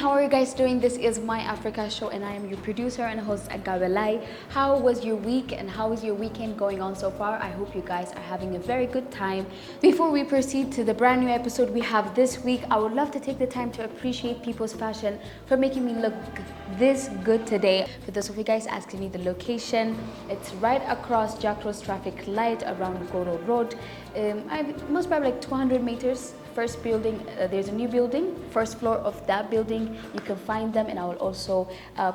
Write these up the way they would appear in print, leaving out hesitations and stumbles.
how are you guys doing? This is My Africa Show and I am your producer and host, Tsega Belay. How was your week and how is your weekend going on so far? I hope you guys are having a very good time. Before we proceed to the brand new episode we have this week, I would love to take the time to appreciate people's fashion for making me look this good today. For those of you guys asking me the location, it's right across Jack Rose traffic light around Goro Road. Most probably like 200 meters. First building, there's a new building, first floor of that building. You can find them and I will also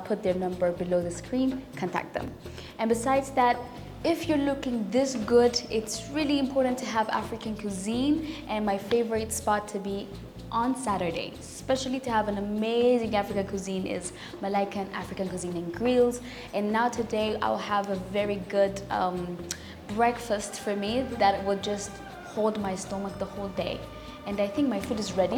put their number below the screen. Contact them. And besides that, if you're looking this good, it's really important to have African cuisine, and my favorite spot to be on Saturday, especially to have an amazing African cuisine, is Malaican African Cuisine and Grills. And now today I'll have a very good breakfast for me that will just hold my stomach the whole day. And I think my food is ready.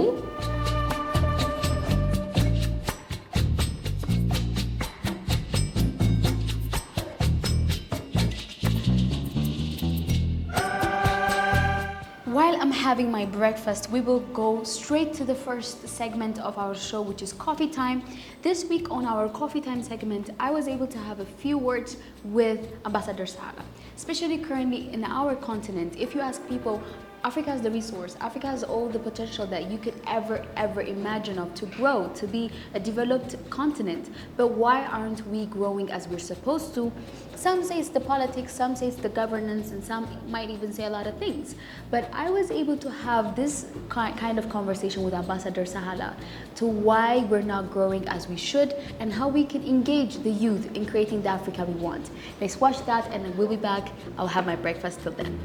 While I'm having my breakfast, we will go straight to the first segment of our show, which is coffee time. This week on our coffee time segment, I was able to have a few words with Ambassador Salah, especially currently in our continent. If you ask people, Africa has the resource, Africa has all the potential that you could ever imagine of to grow, to be a developed continent. But why aren't we growing as we're supposed to? Some say it's the politics, some say it's the governance, and some might even say a lot of things. But I was able to have this kind of conversation with Ambassador Salah to why we're not growing as we should and how we can engage the youth in creating the Africa we want. Let's watch that and then we'll be back. I'll have my breakfast till then.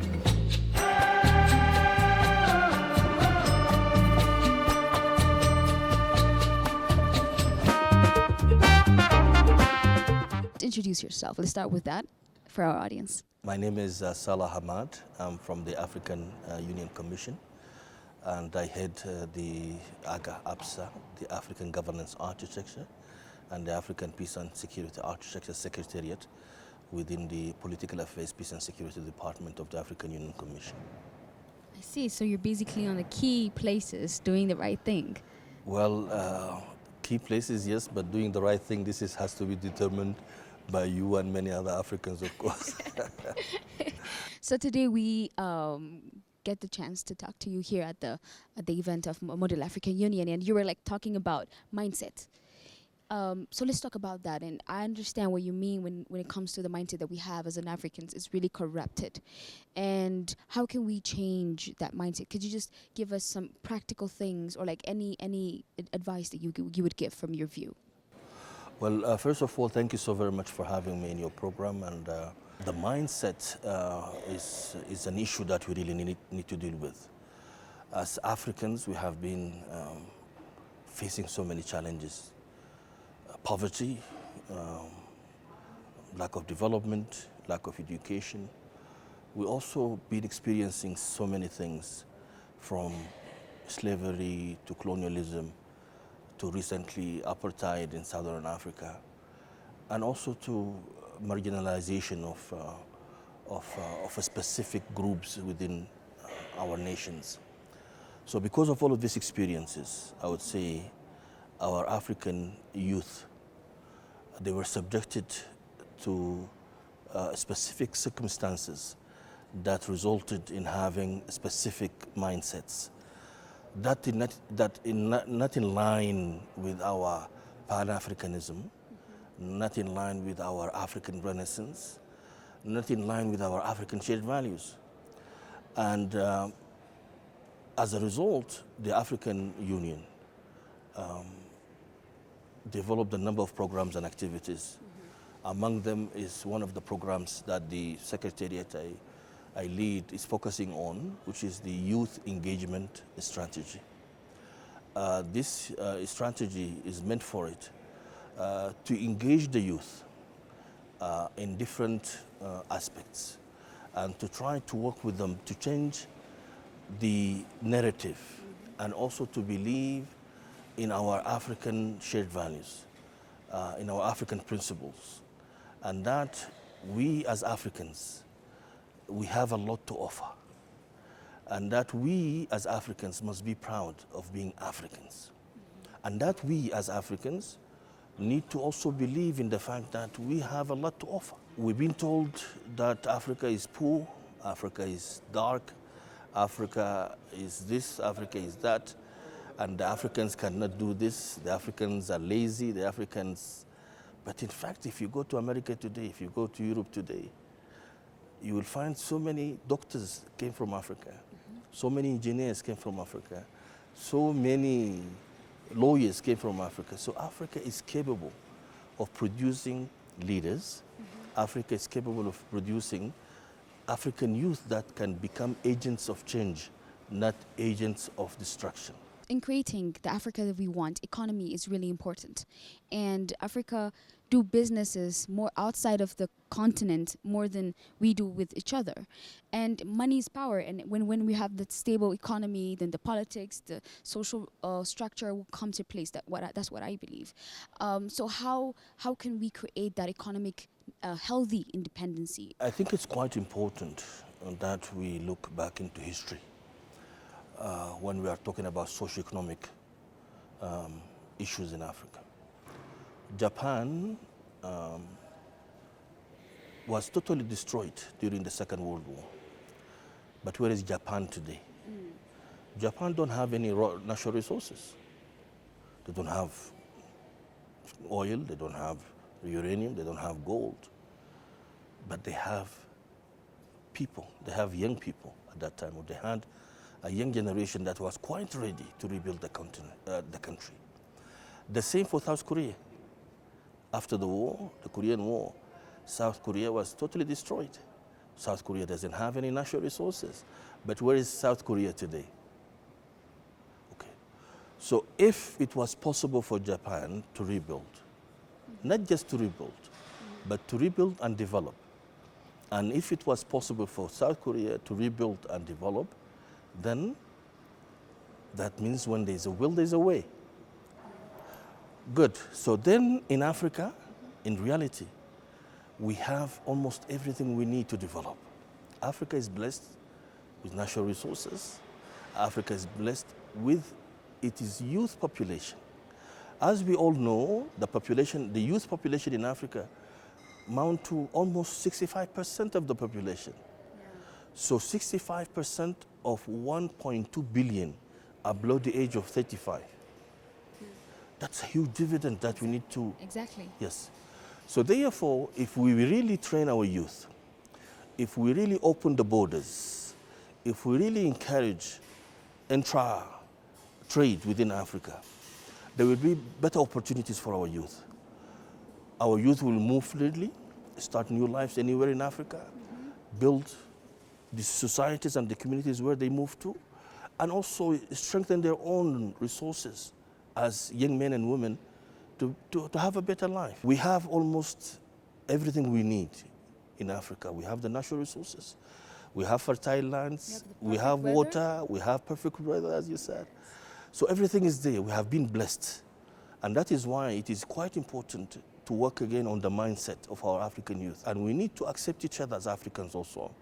Introduce yourself. Let's start with that for our audience. My name is Salah Hamad. I'm from the African Union Commission, and I head the APSA, the African Governance Architecture, and the African Peace and Security Architecture Secretariat within the Political Affairs, Peace and Security Department of the African Union Commission. I see. So you're basically on the key places doing the right thing. Well, key places, yes, but doing the right thing, has to be determined by you and many other Africans, of course. So today we get the chance to talk to you here at the event of Model African Union, and you were like talking about mindset. So let's talk about that. And I understand what you mean when it comes to the mindset that we have as an Africans. It's really corrupted. And how can we change that mindset? Could you just give us some practical things or like any advice that you would give from your view? Well, first of all, thank you so very much for having me in your program. And the mindset is an issue that we really need to deal with. As Africans, we have been facing so many challenges. Poverty, lack of development, lack of education. We've also been experiencing so many things, from slavery to colonialism to recently apartheid in Southern Africa, and also to marginalization of specific groups within our nations. So because of all of these experiences, I would say our African youth, they were subjected to specific circumstances that resulted in having specific mindsets that not in line with our Pan-Africanism, not in line with our African Renaissance, not in line with our African shared values. And as a result, the African Union developed a number of programs and activities. Among them is one of the programs that the Secretariat I lead is focusing on, which is the Youth Engagement Strategy. This strategy is meant for it to engage the youth in different aspects and to try to work with them to change the narrative and also to believe in our African shared values, in our African principles, and that we as Africans, we have a lot to offer, and that we as Africans must be proud of being Africans. And that we as Africans need to also believe in the fact that we have a lot to offer. We've been told that Africa is poor, Africa is dark, Africa is this, Africa is that, and the Africans cannot do this, the Africans are lazy, the Africans... But in fact, if you go to America today, if you go to Europe today, you will find so many doctors came from Africa, so many engineers came from Africa, so many lawyers came from Africa. So Africa is capable of producing leaders. Africa is capable of producing African youth that can become agents of change, not agents of destruction. In creating the Africa that we want, economy is really important. And Africa do businesses more outside of the continent more than we do with each other. And money is power. And when we have that stable economy, then the politics, the social structure will come to place. That's what I believe. So how can we create that economic healthy independency? I think it's quite important that we look back into history. When we are talking about socioeconomic issues in Africa. Japan was totally destroyed during the Second World War. But where is Japan today? Japan don't have any natural resources. They don't have oil, they don't have uranium, they don't have gold. But they have people, they have young people at that time. They had a young generation that was quite ready to rebuild the country. The same for South Korea. After the war, the Korean War, South Korea was totally destroyed. South Korea doesn't have any natural resources. But where is South Korea today? Okay. So if it was possible for Japan to rebuild, not just to rebuild, but to rebuild and develop, and if it was possible for South Korea to rebuild and develop, then that means when there's a will, there's a way. Good. So then in Africa, in reality, we have almost everything we need to develop. Africa is blessed with natural resources. Africa is blessed with its youth population. As we all know, the youth population in Africa amount to almost 65% of the population. So 65% of 1.2 billion are below the age of 35. That's a huge dividend that we need to... Exactly. Yes. So therefore, if we really train our youth, if we really open the borders, if we really encourage intra-trade within Africa, there will be better opportunities for our youth. Our youth will move freely, start new lives anywhere in Africa, build the societies and the communities where they move to, and also strengthen their own resources as young men and women to have a better life. We have almost everything we need in Africa. We have the natural resources. We have fertile lands, we have water, we have perfect weather, as you said. So everything is there. We have been blessed. And that is why it is quite important to work again on the mindset of our African youth. And we need to accept each other as Africans also.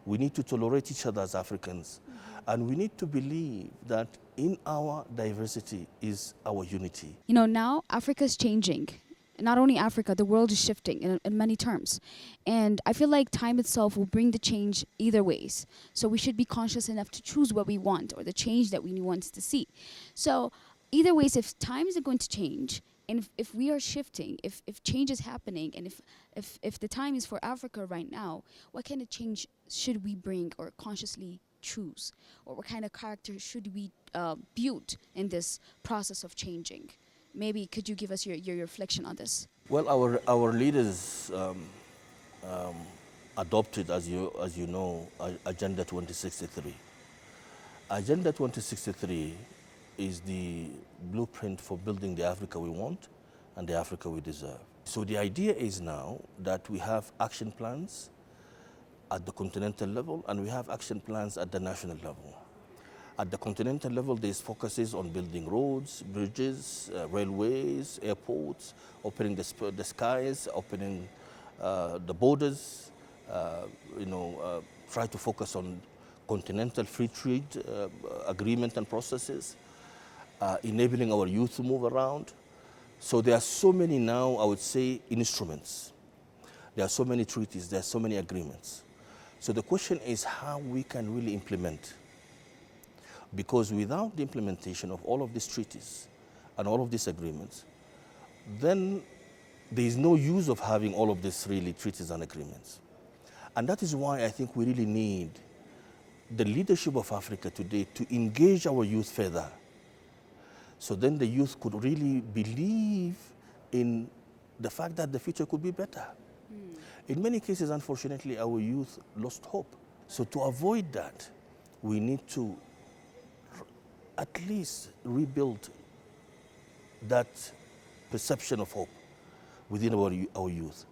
We need to tolerate each other as Africans. And we need to believe that in our diversity is our unity. You know, now Africa's changing. Not only Africa, the world is shifting in many terms. And I feel like time itself will bring the change either ways. So we should be conscious enough to choose what we want or the change that we want to see. So either ways, if time isn't going to change, and if we are shifting, if change is happening, and if the time is for Africa right now, what kind of change should we bring or consciously choose? Or what kind of character should we build in this process of changing? Maybe could you give us your reflection on this? Well, our leaders adopted, as you know, Agenda 2063. Agenda 2063 is the blueprint for building the Africa we want and the Africa we deserve. So the idea is now that we have action plans at the continental level and we have action plans at the national level. At the continental level, there's focuses on building roads, bridges, railways, airports, opening the skies, opening the borders, try to focus on continental free trade agreement and processes. enabling our youth to move around. So there are so many now, I would say, instruments. There are so many treaties, there are so many agreements. So the question is how we can really implement. Because without the implementation of all of these treaties and all of these agreements, then there is no use of having all of these really treaties and agreements. And that is why I think we really need the leadership of Africa today to engage our youth further. So then the youth could really believe in the fact that the future could be better. In many cases, unfortunately, our youth lost hope. So to avoid that, we need to at least rebuild that perception of hope within our youth.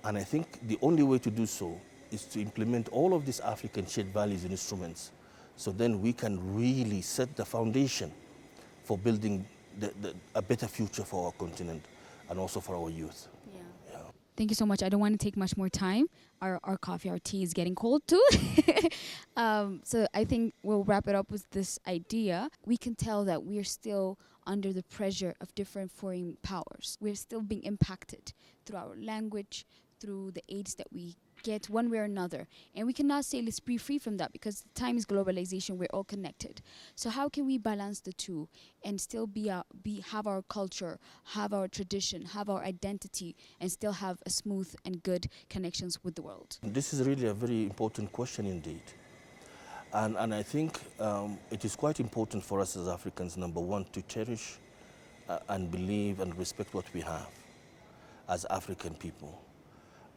And I think the only way to do so is to implement all of these African shared values and instruments, so then we can really set the foundation for building a better future for our continent and also for our youth. Yeah. Thank you so much. I don't want to take much more time. Our coffee, our tea is getting cold too. So I think we'll wrap it up with this idea. We can tell that we are still under the pressure of different foreign powers. We're still being impacted through our language, through the aids that we get one way or another. And we cannot say let's be free from that, because the time is globalization, we're all connected. So how can we balance the two and still have our culture, have our tradition, have our identity, and still have a smooth and good connections with the world? This is really a very important question indeed. And I think it is quite important for us as Africans, number one, to cherish and believe and respect what we have as African people.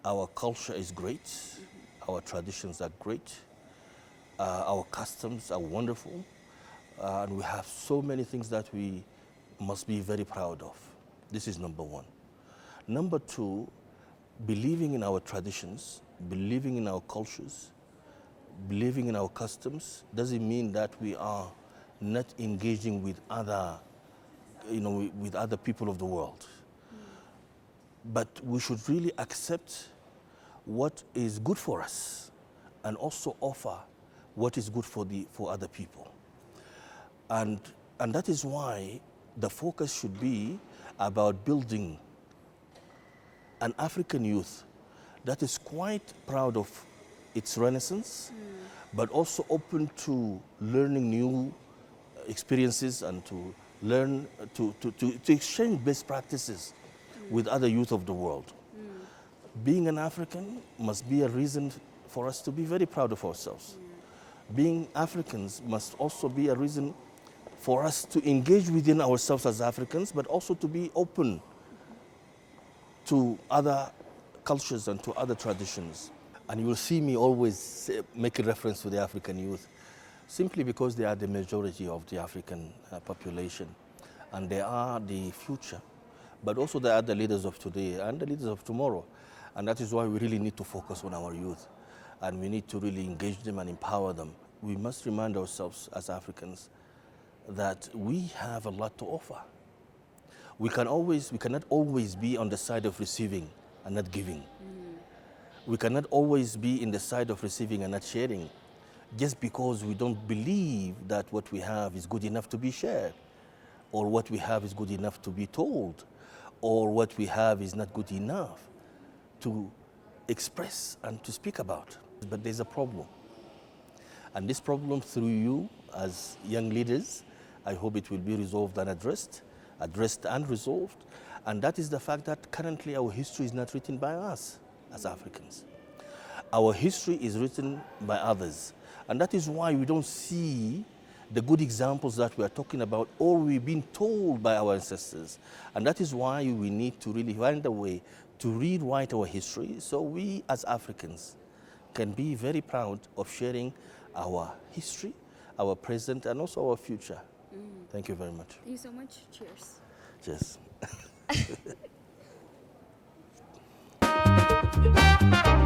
Our culture is great, our traditions are great, our customs are wonderful, and we have so many things that we must be very proud of. This is number one. Number two, believing in our traditions, believing in our cultures, believing in our customs doesn't mean that we are not engaging with other, with other people of the world. But we should really accept what is good for us and also offer what is good for other people. And that is why the focus should be about building an African youth that is quite proud of its renaissance, but also open to learning new experiences and to learn, to exchange best practices with other youth of the world. Being an African must be a reason for us to be very proud of ourselves. Being Africans must also be a reason for us to engage within ourselves as Africans, but also to be open to other cultures and to other traditions. And you will see me always make a reference to the African youth, simply because they are the majority of the African population, and they are the future. But also they are the leaders of today and the leaders of tomorrow. And that is why we really need to focus on our youth, and we need to really engage them and empower them. We must remind ourselves as Africans that we have a lot to offer. We cannot always be on the side of receiving and not giving. We cannot always be in the side of receiving and not sharing, just because we don't believe that what we have is good enough to be shared, or what we have is good enough to be told, or what we have is not good enough to express and to speak about. But there's a problem. And this problem, through you as young leaders, I hope it will be resolved and addressed and resolved. And that is the fact that currently our history is not written by us as Africans. Our history is written by others. And that is why we don't see the good examples that we are talking about, or we've been told by our ancestors. And that is why we need to really find a way to rewrite our history, so we as Africans can be very proud of sharing our history, our present, and also our future. Thank you very much. Thank you so much. Cheers. Cheers.